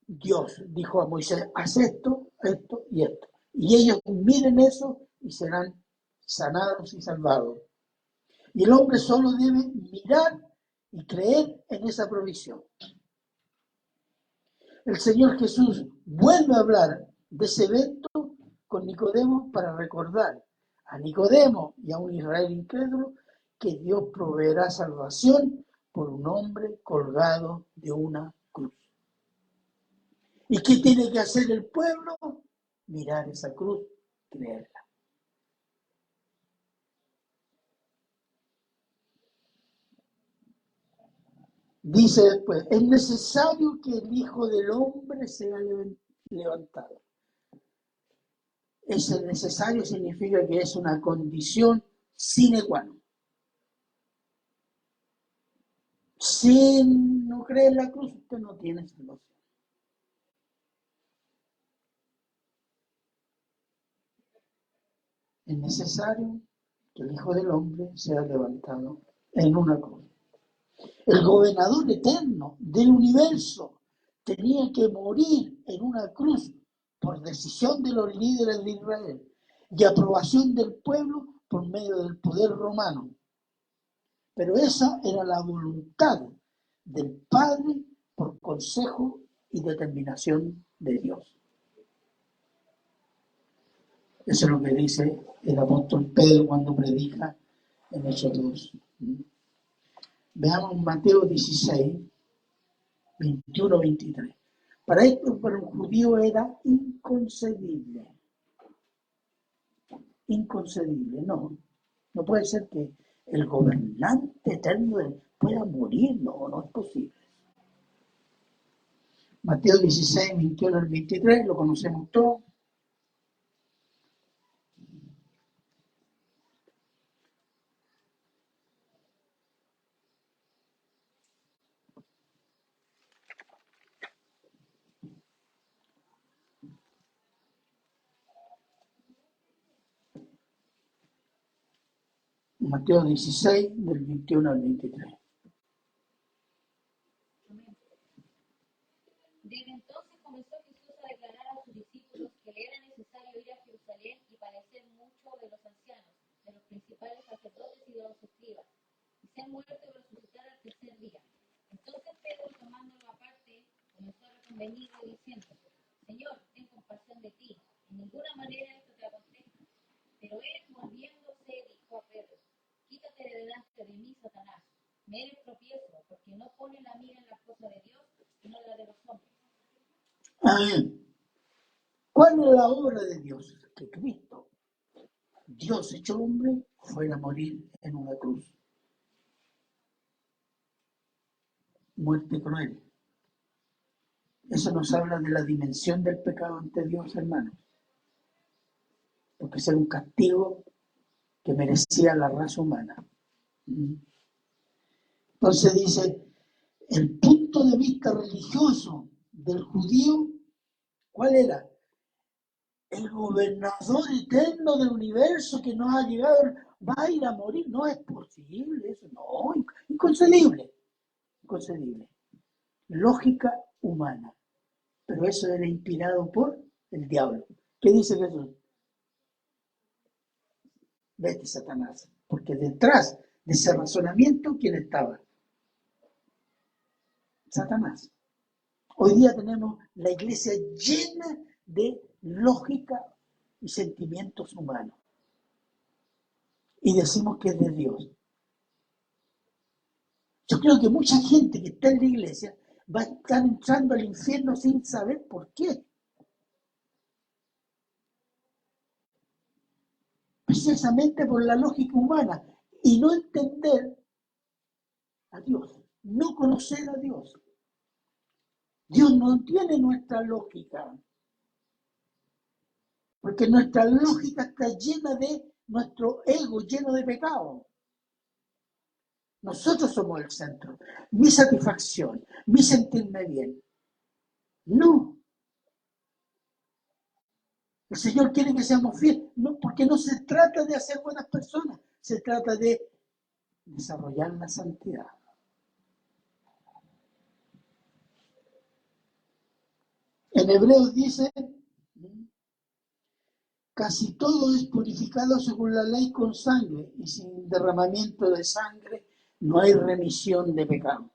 Dios dijo a Moisés, haz esto, esto y esto. Y ellos miren eso y serán sanados y salvados. Y el hombre solo debe mirar y creer en esa provisión. El Señor Jesús vuelve a hablar de ese evento con Nicodemo para recordar a Nicodemo y a un Israel incrédulo que Dios proveerá salvación por un hombre colgado de una cruz. ¿Y qué tiene que hacer el pueblo? Mirar esa cruz, creerla. Dice después, es necesario que el Hijo del Hombre sea levantado. Ese necesario significa que es una condición sine qua non. Si no cree en la cruz, usted no tiene salvación. Es necesario que el Hijo del Hombre sea levantado en una cruz. El gobernador eterno del universo tenía que morir en una cruz por decisión de los líderes de Israel y aprobación del pueblo por medio del poder romano. Pero esa era la voluntad del Padre por consejo y determinación de Dios. Eso es lo que dice el apóstol Pedro cuando predica en Hechos 2. Veamos Mateo 16, 21, 23. Para esto, para un judío era inconcebible. Inconcebible, no puede ser que el gobernante eterno pueda morir, no es posible. Mateo 16, 21 al 23, lo conocemos todos. Mateo 16, del 21 al 23. Desde entonces comenzó Jesús a declarar a sus discípulos que le era necesario ir a Jerusalén y padecer mucho de los ancianos, de los principales sacerdotes y de los escribas, y ser muerto y resucitar al tercer día. Entonces Pedro, tomándolo aparte, comenzó a reconvenirle diciendo, Señor, ten compasión de ti, en ninguna manera esto te acontezca. Pero él, volviéndose, dijo a Pedro, quítate de delante de mí, Satanás, me eres tropiezo, porque no pones la mira en las cosas de Dios, sino en la de los hombres. ¿Cuál es la obra de Dios? Que Cristo, Dios hecho hombre, fuera a morir en una cruz. Muerte cruel. Eso nos habla de la dimensión del pecado ante Dios, hermanos. Porque ese era un castigo que merecía la raza humana. Entonces dice, el punto de vista religioso del judío, ¿cuál era? el gobernador eterno del universo que nos ha llegado va a ir a morir. No es posible eso, no, inconcebible, inconcebible. Lógica humana, pero eso era inspirado por el diablo. ¿Qué dice Jesús? Vete, Satanás, porque detrás de ese razonamiento, ¿quién estaba? Satanás. Hoy día tenemos la iglesia llena de lógica y sentimientos humanos. Y decimos que es de Dios. Yo creo que mucha gente que está en la iglesia va a estar entrando al infierno sin saber por qué. Precisamente por la lógica humana y no entender a Dios, no conocer a Dios. Dios no tiene nuestra lógica, porque nuestra lógica está llena de nuestro ego, lleno de pecado. Nosotros somos el centro, mi satisfacción, mi sentirme bien. No. El Señor quiere que seamos fieles, no, porque no se trata de hacer buenas personas, se trata de desarrollar la santidad. En Hebreos dice, casi todo es purificado según la ley con sangre, y sin derramamiento de sangre no hay remisión de pecado.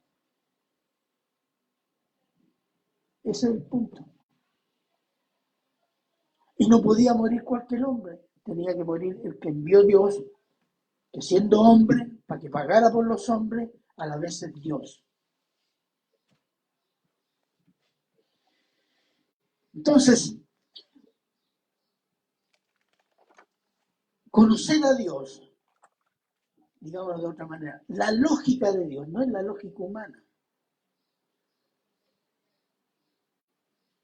Ese es el punto. Y no podía morir cualquier hombre, tenía que morir el que envió Dios, que siendo hombre, para que pagara por los hombres, a la vez es Dios. Entonces, conocer a Dios, digámoslo de otra manera, la lógica de Dios, no es la lógica humana.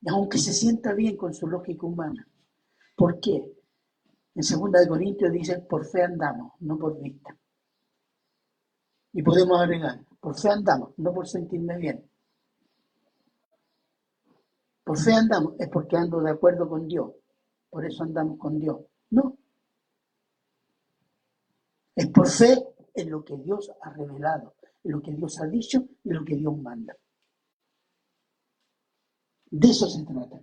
Y aunque se sienta bien con su lógica humana. ¿Por qué? En 2 Corintios dice, por fe andamos, no por vista. Y podemos agregar, por fe andamos, no por sentirme bien. Por fe andamos, es porque ando de acuerdo con Dios. Por eso andamos con Dios. No. Es por fe en lo que Dios ha revelado, en lo que Dios ha dicho y en lo que Dios manda. De eso se trata.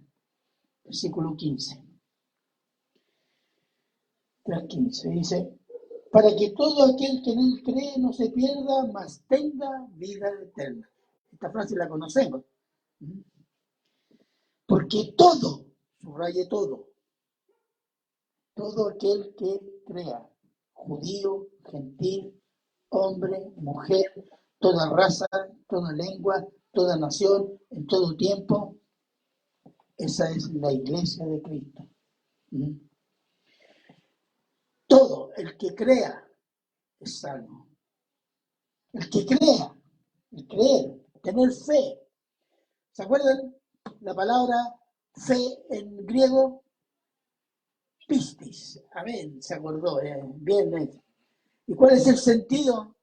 Versículo 15. 3:15 dice, para que todo aquel que en él cree no se pierda, mas tenga vida eterna. Esta frase la conocemos. Porque todo, subraye todo aquel que crea, judío, gentil, hombre, mujer, toda raza, toda lengua, toda nación, en todo tiempo, esa es la iglesia de Cristo. Todo el que crea es salvo. El que crea, el creer, tener fe. ¿Se acuerdan la palabra fe en griego? Pistis. Amén, se acordó. Bien. ¿Y cuál es el sentido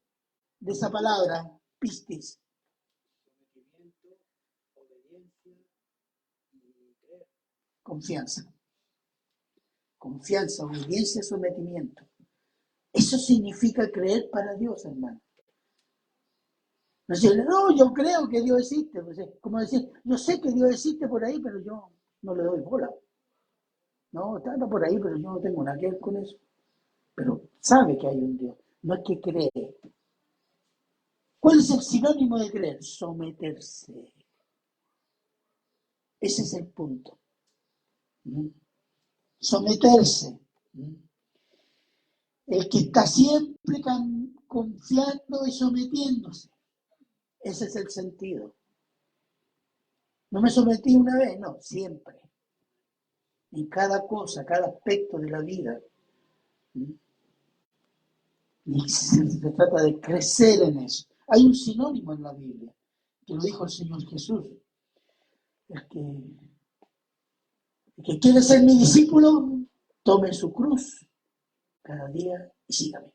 de esa palabra? Pistis. Sometimiento, obediencia y creer. Confianza. Confianza, obediencia, sometimiento. Eso significa creer para Dios, hermano. No decirle, no, yo creo que Dios existe. Pues, como decir, yo sé que Dios existe por ahí, pero yo no le doy bola. No, está por ahí, pero yo no tengo nada que ver con eso. Pero sabe que hay un Dios, no es que cree. ¿Cuál es el sinónimo de creer? Someterse. Ese es el punto. Someterse. El que está siempre confiando y sometiéndose. Ese es el sentido. No me sometí una vez, no, siempre. En cada cosa, cada aspecto de la vida. Y se trata de crecer en eso. Hay un sinónimo en la Biblia, que lo dijo el Señor Jesús. El que quiere ser mi discípulo, tome su cruz cada día y sígame.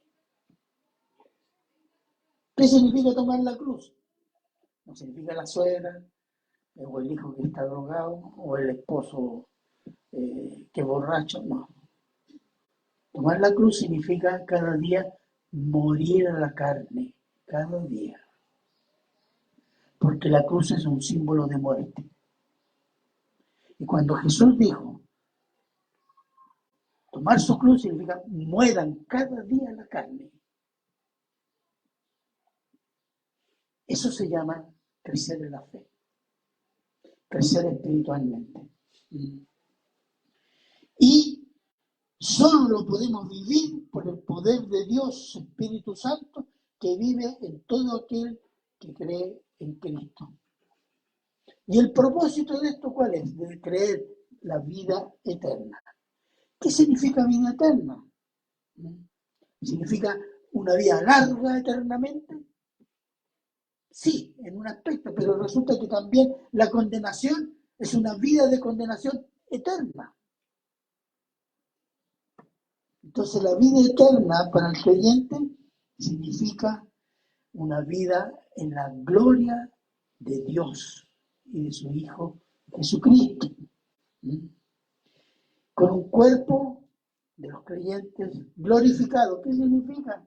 ¿Qué significa tomar la cruz? No significa la suegra, o el hijo que está drogado, o el esposo que borracho, no. Tomar la cruz significa cada día morir a la carne, cada día. Porque la cruz es un símbolo de muerte. Y cuando Jesús dijo, tomar su cruz significa mueran cada día la carne. Eso se llama crecer en la fe, crecer espiritualmente. Y solo lo podemos vivir por el poder de Dios, Espíritu Santo, que vive en todo aquel que cree en Cristo. ¿Y el propósito de esto cuál es? De creer la vida eterna. ¿Qué significa vida eterna? ¿Significa una vida larga eternamente? Sí, en un aspecto, pero resulta que también la condenación es una vida de condenación eterna. Entonces la vida eterna para el creyente significa una vida en la gloria de Dios y de su Hijo Jesucristo. Con un cuerpo de los creyentes glorificado. ¿Qué significa?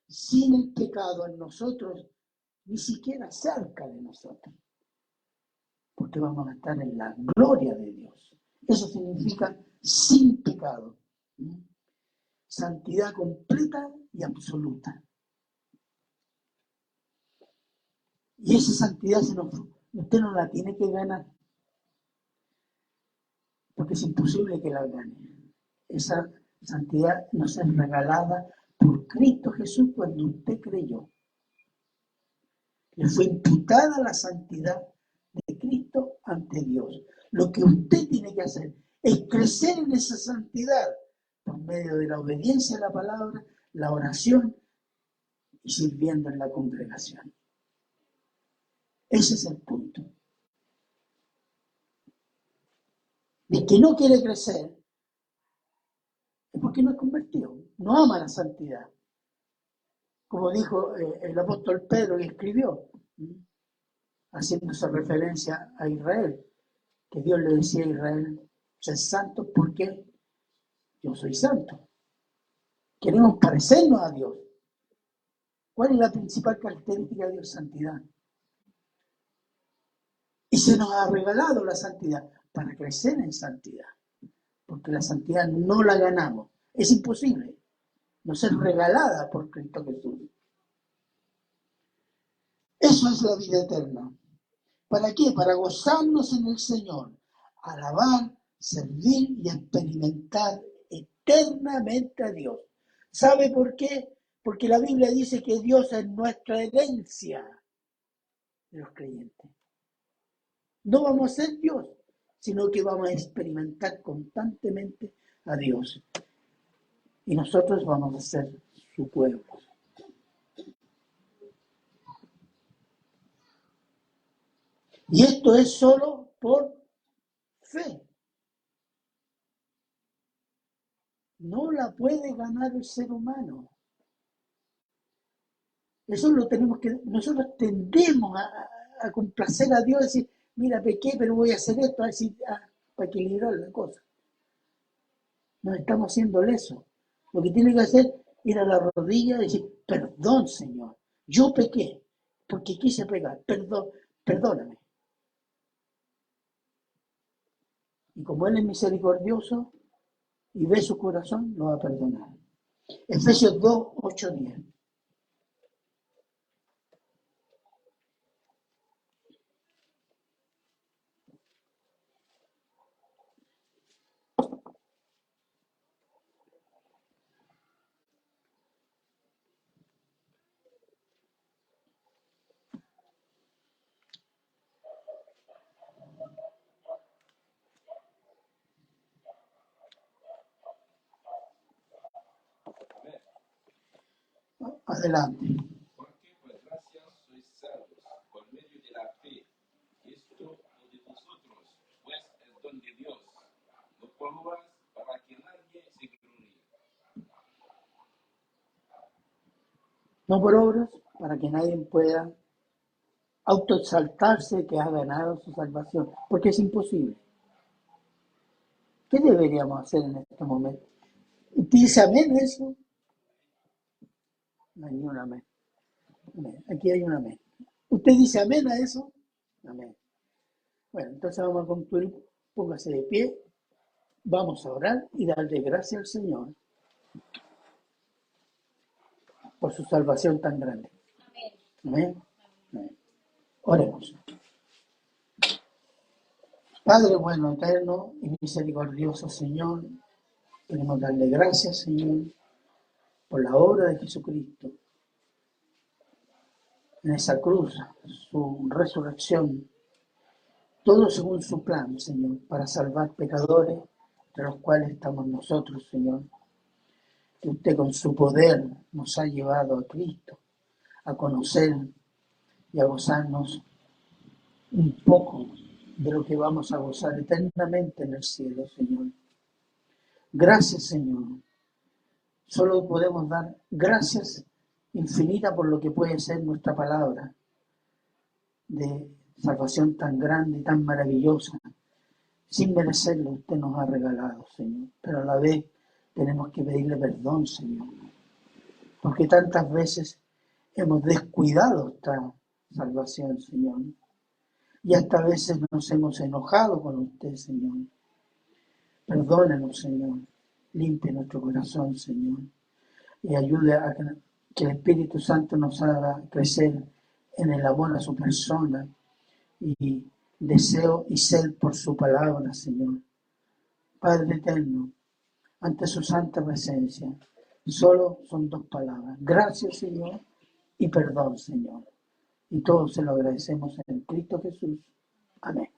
Sin el pecado en nosotros, ni siquiera cerca de nosotros. Porque vamos a estar en la gloria de Dios. Eso significa sin pecado. Santidad completa y absoluta. Y esa santidad usted no la tiene que ganar. Porque es imposible que la gane. Esa santidad nos es regalada por Cristo Jesús cuando usted creyó. Le fue imputada la santidad de Cristo ante Dios. Lo que usted tiene que hacer es crecer en esa santidad por medio de la obediencia a la palabra, la oración y sirviendo en la congregación. Ese es el punto. El que no quiere crecer es porque no es convertido, no ama la santidad. Como dijo el apóstol Pedro que escribió, haciéndose referencia a Israel, que Dios le decía a Israel, sed santos porque yo soy santo. Queremos parecernos a Dios. ¿Cuál es la principal característica de Dios? Santidad. Y se nos ha regalado la santidad para crecer en santidad. Porque la santidad no la ganamos. Es imposible. Nos es regalada por Cristo Jesús. Eso es la vida eterna. ¿Para qué? Para gozarnos en el Señor, alabar, servir y experimentar eternamente a Dios. ¿Sabe por qué? Porque la Biblia dice que Dios es nuestra herencia de los creyentes. No vamos a ser Dios, sino que vamos a experimentar constantemente a Dios. Y nosotros vamos a ser su pueblo. Y esto es solo por fe. No la puede ganar el ser humano. Eso lo tenemos que, nosotros tendemos a complacer a Dios, decir, mira, pequé, pero voy a hacer esto, así, para equilibrar la cosa. No estamos haciendo eso. Lo que tiene que hacer es ir a la rodilla y decir, perdón, Señor, yo pequé, porque quise pecar, perdóname. Y como Él es misericordioso y ve su corazón, lo va a perdonar. Efesios 2, 8, 10. Adelante. Porque por gracia sois salvos, por medio de la fe. Esto no de vosotros, pues es don de Dios. No por obras, para que nadie se gloríe. No por obras, para que nadie pueda autoexaltarse que ha ganado su salvación, porque es imposible. ¿Qué deberíamos hacer en este momento? ¿Usted dice amén a eso? No hay ni un amén. Amén. Aquí hay un amén. ¿Usted dice amén a eso? Amén. Bueno, entonces vamos a concluir. Póngase de pie. Vamos a orar y darle gracias al Señor por su salvación tan grande. Amén. Amén. Oremos. Padre bueno, eterno y misericordioso Señor, queremos darle gracias, Señor, por la obra de Jesucristo en esa cruz, su resurrección, todo según su plan, Señor, para salvar pecadores, de los cuales estamos nosotros, Señor. Que usted con su poder nos ha llevado a Cristo, a conocer y a gozarnos un poco de lo que vamos a gozar eternamente en el cielo, Señor. Gracias, Señor. Solo podemos dar gracias infinitas por lo que puede ser nuestra palabra de salvación tan grande y tan maravillosa. Sin merecerlo, usted nos ha regalado, Señor. Pero a la vez tenemos que pedirle perdón, Señor. Porque tantas veces hemos descuidado esta salvación, Señor. Y hasta a veces nos hemos enojado con usted, Señor. Perdónenos, Señor. Limpie nuestro corazón, Señor. Y ayude a que el Espíritu Santo nos haga crecer en el amor a su persona y deseo y sed por su palabra, Señor. Padre eterno, ante su santa presencia, solo son dos palabras. Gracias, Señor, y perdón, Señor. Y todo se lo agradecemos en Cristo Jesús. Amén.